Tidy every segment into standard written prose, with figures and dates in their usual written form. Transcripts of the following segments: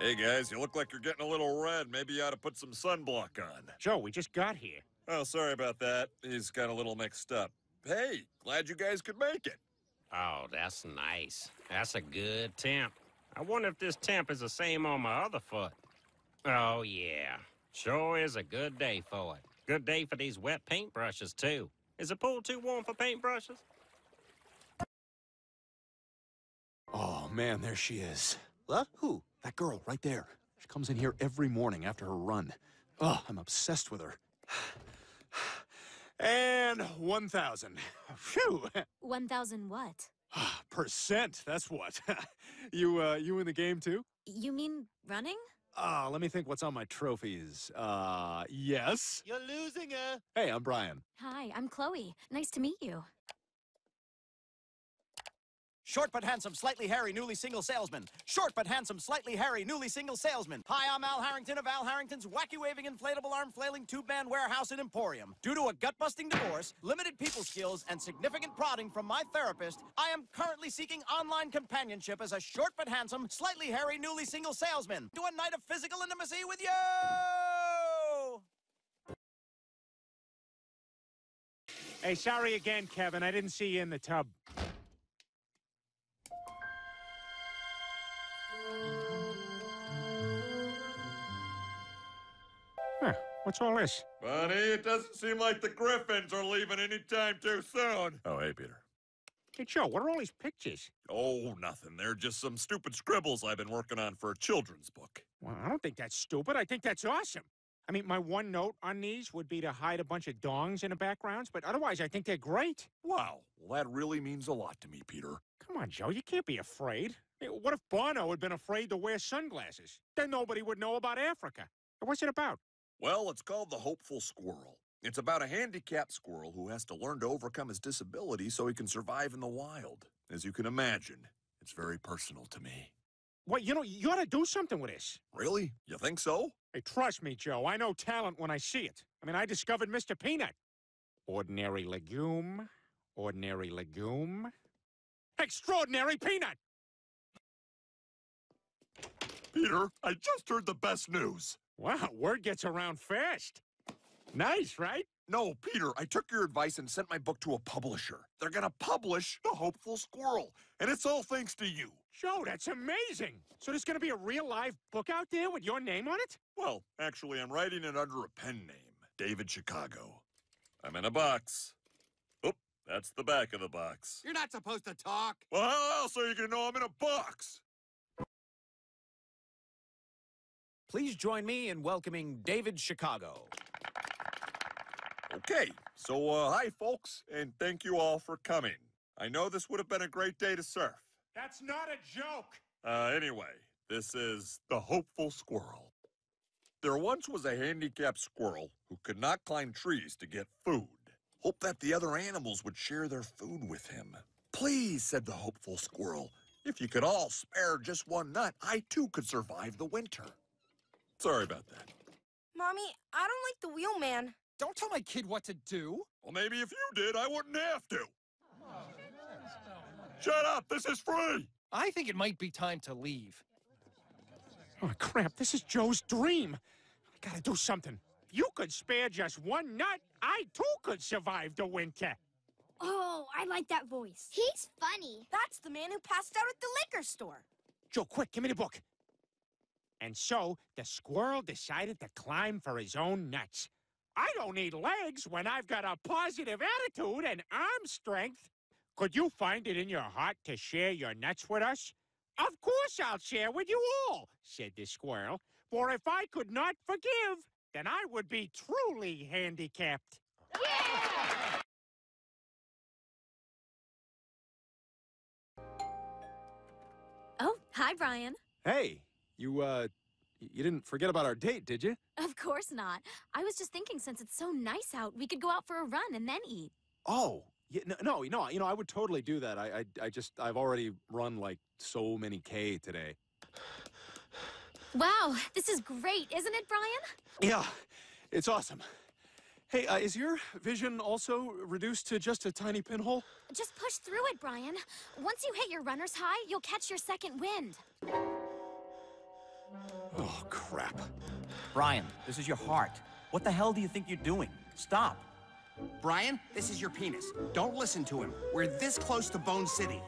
Hey, guys, you look like you're getting a little red. Maybe you ought to put some sunblock on. Joe, we just got here. Oh, sorry about that. He's got a little mixed up. Hey, glad you guys could make it. Oh, that's nice. That's a good temp. I wonder if this temp is the same on my other foot. Oh, yeah. Sure is a good day for it. Good day for these wet paintbrushes, too. Is the pool too warm for paintbrushes? Oh, man, there she is. What? Who? That girl, right there. She comes in here every morning after her run. Oh, I'm obsessed with her. And 1,000. Phew. 1,000 what? Percent, that's what. You in the game, too? You mean running? Let me think what's on my trophies. Yes. You're losing her. Hey, I'm Brian. Hi, I'm Chloe. Nice to meet you. Short but handsome, slightly hairy, newly single salesman. Short but handsome, slightly hairy, newly single salesman. Hi, I'm Al Harrington of Al Harrington's wacky waving inflatable arm flailing tube man warehouse and emporium. Due to a gut-busting divorce, limited people skills, and significant prodding from my therapist, I am currently seeking online companionship as a short but handsome, slightly hairy, newly single salesman. Do a night of physical intimacy with you! Hey, sorry again, Kevin. I didn't see you in the tub. Huh, what's all this? Bunny, it doesn't seem like the Griffins are leaving anytime too soon. Oh, hey, Peter. Hey, Joe, what are all these pictures? Oh, nothing. They're just some stupid scribbles I've been working on for a children's book. Well, I don't think that's stupid. I think that's awesome. I mean, my one note on these would be to hide a bunch of dongs in the backgrounds, but otherwise, I think they're great. Wow. Well, that really means a lot to me, Peter. Come on, Joe, you can't be afraid. Hey, what if Bono had been afraid to wear sunglasses? Then nobody would know about Africa. What's it about? Well, it's called The Hopeful Squirrel. It's about a handicapped squirrel who has to learn to overcome his disability so he can survive in the wild. As you can imagine, it's very personal to me. Well, you know, you ought to do something with this. Really? You think so? Hey, trust me, Joe, I know talent when I see it. I mean, I discovered Mr. Peanut. Ordinary legume, extraordinary peanut! Peter, I just heard the best news. Wow, word gets around fast. Nice, right? No, Peter, I took your advice and sent my book to a publisher. They're gonna publish The Hopeful Squirrel, and it's all thanks to you. Joe, that's amazing. So there's gonna be a real live book out there with your name on it? Well, actually, I'm writing it under a pen name, David Chicago. I'm in a box. Oop, that's the back of the box. You're not supposed to talk. Well, how else are you gonna know I'm in a box? Please join me in welcoming David Chicago. Okay, so hi, folks, and thank you all for coming. I know this would have been a great day to surf. That's not a joke. Anyway, this is The Hopeful Squirrel. There once was a handicapped squirrel who could not climb trees to get food. Hoped that the other animals would share their food with him. Please, said the hopeful squirrel, if you could all spare just one nut, I too could survive the winter. Sorry about that. Mommy, I don't like the wheelman. Don't tell my kid what to do. Well, maybe if you did, I wouldn't have to. Shut up, this is free. I think it might be time to leave. Oh, crap, this is Joe's dream. I gotta do something. If you could spare just one nut, I too could survive the winter. Oh, I like that voice. He's funny. That's the man who passed out at the liquor store. Joe, quick, give me the book. And so, the squirrel decided to climb for his own nuts. I don't need legs when I've got a positive attitude and arm strength. Could you find it in your heart to share your nuts with us? Of course I'll share with you all, said the squirrel. For if I could not forgive, then I would be truly handicapped. Yeah! Oh, hi, Brian. Hey, you didn't forget about our date, did you? Of course not. I was just thinking since it's so nice out, we could go out for a run and then eat. Oh, yeah, no, I would totally do that. I've already run like so many K today. Wow, this is great, isn't it, Brian? Yeah, it's awesome. Hey, is your vision also reduced to just a tiny pinhole? Just push through it, Brian. Once you hit your runner's high, you'll catch your second wind. Oh, crap. Brian, this is your heart. What the hell do you think you're doing? Stop. Brian, this is your penis. Don't listen to him. We're this close to Bone City.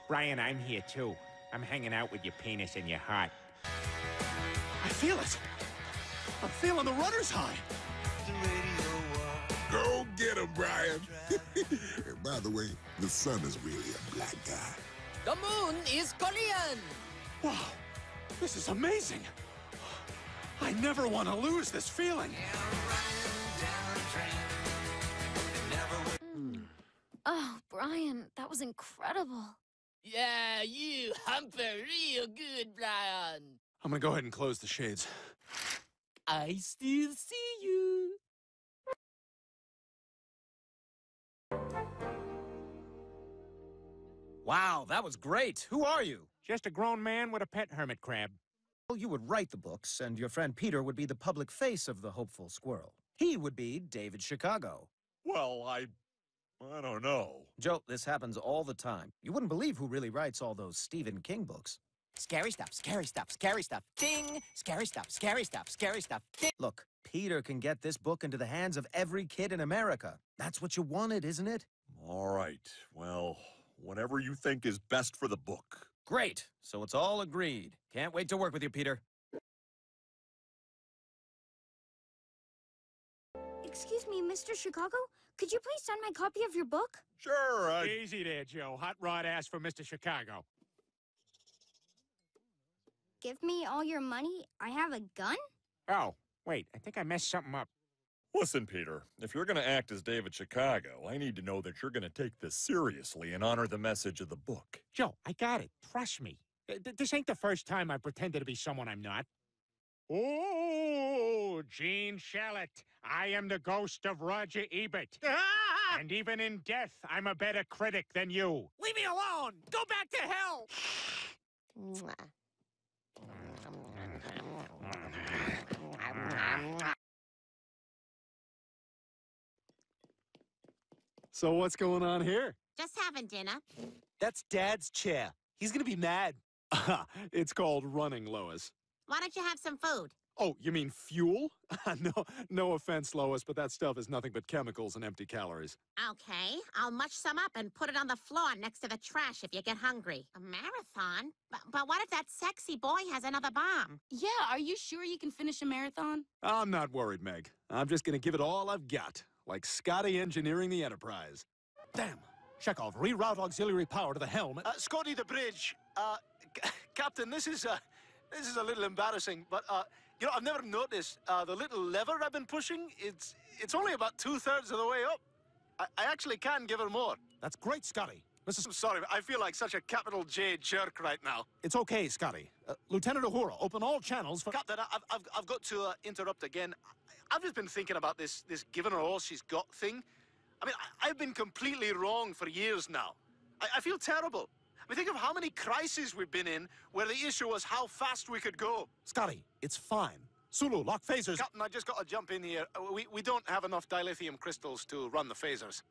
Brian, I'm here too. I'm hanging out with your penis and your heart. I feel it. I'm feeling the runner's high. Go get him, Brian. And by the way, the sun is really a black guy. The moon is Korean. Wow, this is amazing. I never want to lose this feeling. Oh, Brian, that was incredible. Yeah, you hump a real good, Brian. I'm gonna go ahead and close the shades. I still see you. Wow, that was great. Who are you? Just a grown man with a pet hermit crab. Well, you would write the books, and your friend Peter would be the public face of the Hopeful Squirrel. He would be David Chicago. Well, I don't know. Joe, this happens all the time. You wouldn't believe who really writes all those Stephen King books. Scary stuff, scary stuff, scary stuff. Ding! Scary stuff, scary stuff, scary stuff. Ding! Look, Peter can get this book into the hands of every kid in America. That's what you wanted, isn't it? All right. Well, whatever you think is best for the book. Great. So it's all agreed. Can't wait to work with you, Peter. Excuse me, Mr. Chicago? Could you please sign my copy of your book? Sure, Easy there, Joe. Hot Rod asked for Mr. Chicago. Give me all your money? I have a gun? Oh, wait, I think I messed something up. Listen, Peter, if you're going to act as David Chicago, I need to know that you're going to take this seriously and honor the message of the book. Joe, I got it. Trust me. This ain't the first time I pretended to be someone I'm not. Oh, Gene Shalit. I am the ghost of Roger Ebert. And even in death, I'm a better critic than you. Leave me alone. Go back to hell. So what's going on here? Just having dinner. That's Dad's chair. He's gonna be mad. It's called running, Lois. Why don't you have some food? Oh, you mean fuel? No offense, Lois, but that stuff is nothing but chemicals and empty calories. Okay, I'll mush some up and put it on the floor next to the trash if you get hungry. A marathon? But what if that sexy boy has another bomb? Yeah, are you sure you can finish a marathon? I'm not worried, Meg. I'm just gonna give it all I've got, like Scotty engineering the Enterprise. Damn! Chekhov, reroute auxiliary power to the helm. Scotty the bridge. Captain, this is a little embarrassing, but you know, I've never noticed the little lever I've been pushing. It's only about 2/3 of the way up. I actually can give her more. That's great, Scotty. I'm sorry, I feel like such a capital J jerk right now. It's okay, Scotty. Lieutenant Uhura, open all channels for... Captain, I've got to interrupt again. I've just been thinking about this giving her all she's got thing. I mean, I've been completely wrong for years now. I feel terrible. I mean, think of how many crises we've been in where the issue was how fast we could go. Scotty, it's fine. Sulu, lock phasers. Captain, I just got to jump in here. We don't have enough dilithium crystals to run the phasers.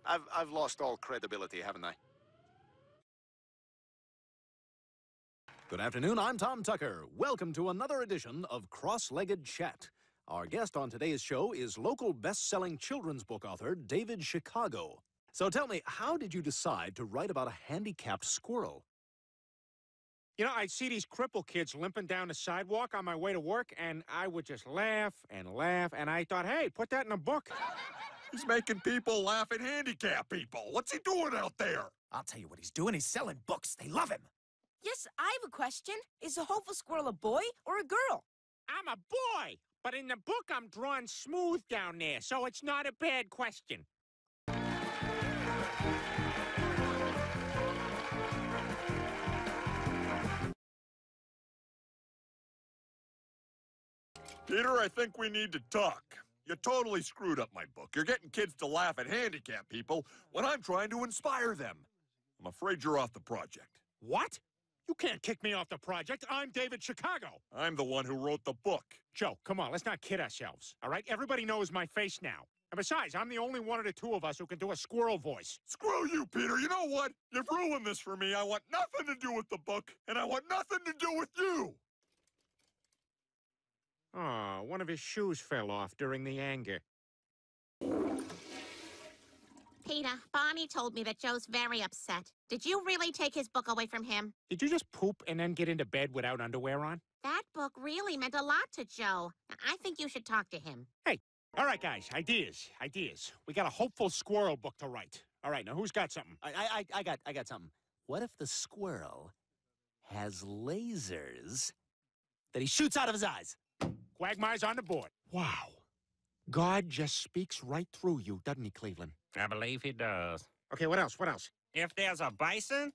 I've lost all credibility, haven't I? Good afternoon, I'm Tom Tucker. Welcome to another edition of Cross-Legged Chat. Our guest on today's show is local best-selling children's book author David Chicago. So tell me, how did you decide to write about a handicapped squirrel? You know, I'd see these cripple kids limping down the sidewalk on my way to work, and I would just laugh, and I thought, hey, put that in a book. He's making people laugh at handicapped people. What's he doing out there? I'll tell you what he's doing. He's selling books. They love him. Yes, I have a question. Is a hopeful squirrel a boy or a girl? I'm a boy, but in the book I'm drawn smooth down there, so it's not a bad question. Peter, I think we need to talk. You totally screwed up my book. You're getting kids to laugh at handicapped people when I'm trying to inspire them. I'm afraid you're off the project. What? You can't kick me off the project. I'm David Chicago. I'm the one who wrote the book. Joe, come on, let's not kid ourselves, all right? Everybody knows my face now. And besides, I'm the only one of the two of us who can do a squirrel voice. Screw you, Peter. You know what? You've ruined this for me. I want nothing to do with the book, and I want nothing to do with you. Oh, one of his shoes fell off during the anger. Peter, Bonnie told me that Joe's very upset. Did you really take his book away from him? Did you just poop and then get into bed without underwear on? That book really meant a lot to Joe. I think you should talk to him. Hey, all right, guys, ideas. We got a hopeful squirrel book to write. All right, now who's got something? I got something. What if the squirrel has lasers that he shoots out of his eyes? Quagmire's on the board. Wow. God just speaks right through you, doesn't he, Cleveland? I believe he does. Okay, what else? If there's a bison,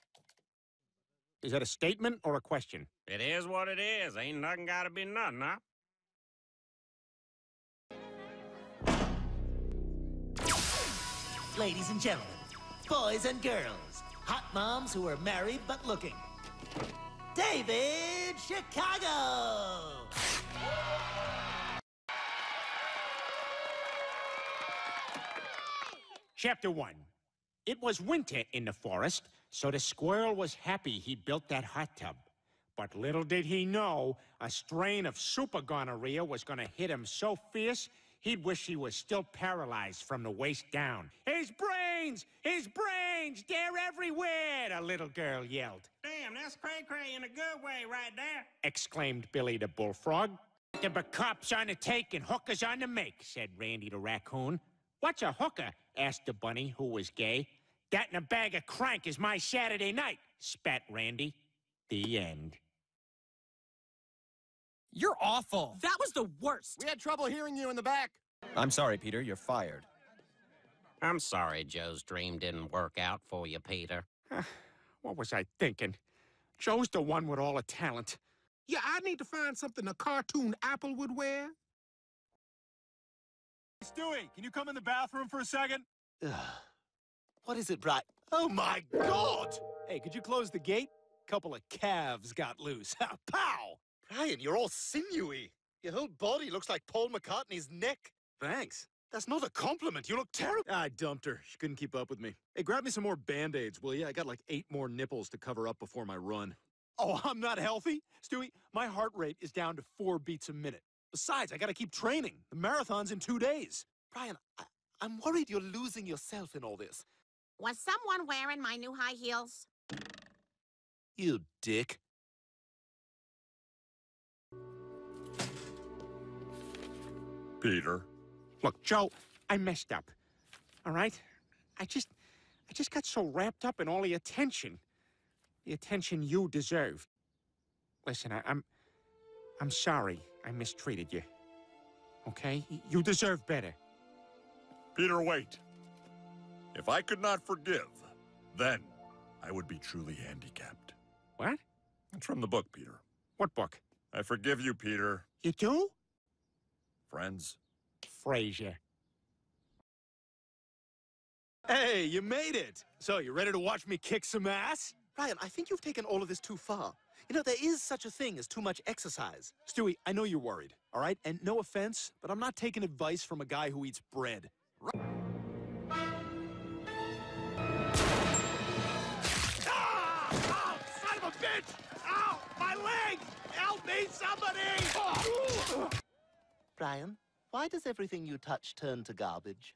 Is that a statement or a question? it is what it is. Ain't nothing gotta be nothing, huh? Ladies and gentlemen, boys and girls, hot moms who are married but looking. David Chicago! Chapter 1. It was winter in the forest, so the squirrel was happy he built that hot tub. But little did he know, a strain of super gonorrhea was gonna hit him so fierce, he'd wish he was still paralyzed from the waist down. His brains! His brains! They're everywhere! The little girl yelled. Damn, that's cray-cray in a good way right there. Exclaimed Billy the bullfrog. There be cops on the take and hookers on the make, said Randy the raccoon. What's a hooker? Asked the bunny, who was gay. That and a bag of crank is my Saturday night, spat Randy. The end. You're awful. That was the worst. We had trouble hearing you in the back. I'm sorry, Peter. You're fired. I'm sorry Joe's dream didn't work out for you, Peter. What was I thinking? Joe's the one with all the talent. Yeah, I need to find something a cartoon apple would wear. Stewie, can you come in the bathroom for a second? What is it, Bright? Oh, my God! Hey, could you close the gate? Couple of calves got loose. Pow! Brian, you're all sinewy. Your whole body looks like Paul McCartney's neck. Thanks. That's not a compliment. You look terrible. I dumped her. She couldn't keep up with me. Hey, grab me some more Band-Aids, will you? I got like 8 more nipples to cover up before my run. Oh, I'm not healthy? Stewie, my heart rate is down to 4 beats a minute. Besides, I gotta keep training. The marathon's in 2 days. Brian, I'm worried you're losing yourself in all this. Was someone wearing my new high heels? You dick. Peter. Look, Joe, I messed up. All right? I just got so wrapped up in all the attention. The attention you deserve. Listen, I'm sorry I mistreated you. Okay? You deserve better. Peter, wait. If I could not forgive, then I would be truly handicapped. What? It's from the book, Peter. What book? I forgive you, Peter. You do? Friends. Frasier. Hey, you made it! So, you ready to watch me kick some ass? Brian, I think you've taken all of this too far. You know, there is such a thing as too much exercise. Stewie, I know you're worried, all right? And no offense, but I'm not taking advice from a guy who eats bread. Ow! Son of a bitch! Ow! My leg! Help me, somebody! Brian, why does everything you touch turn to garbage?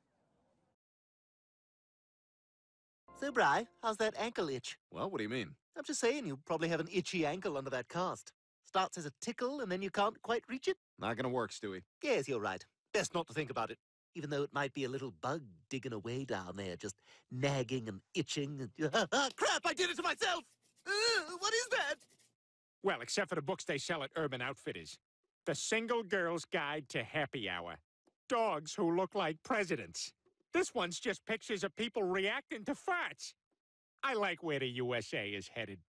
So, Bri, how's that ankle itch? Well, what do you mean? I'm just saying, you probably have an itchy ankle under that cast. Starts as a tickle, and then you can't quite reach it. Not gonna work, Stewie. Yes, you're right. Best not to think about it. Even though it might be a little bug digging away down there, just nagging and itching. And... crap, I did it to myself! What is that? Well, except for the books they sell at Urban Outfitters. The Single Girl's Guide to Happy Hour. Dogs who look like presidents. This one's just pictures of people reacting to farts. I like where the USA is headed.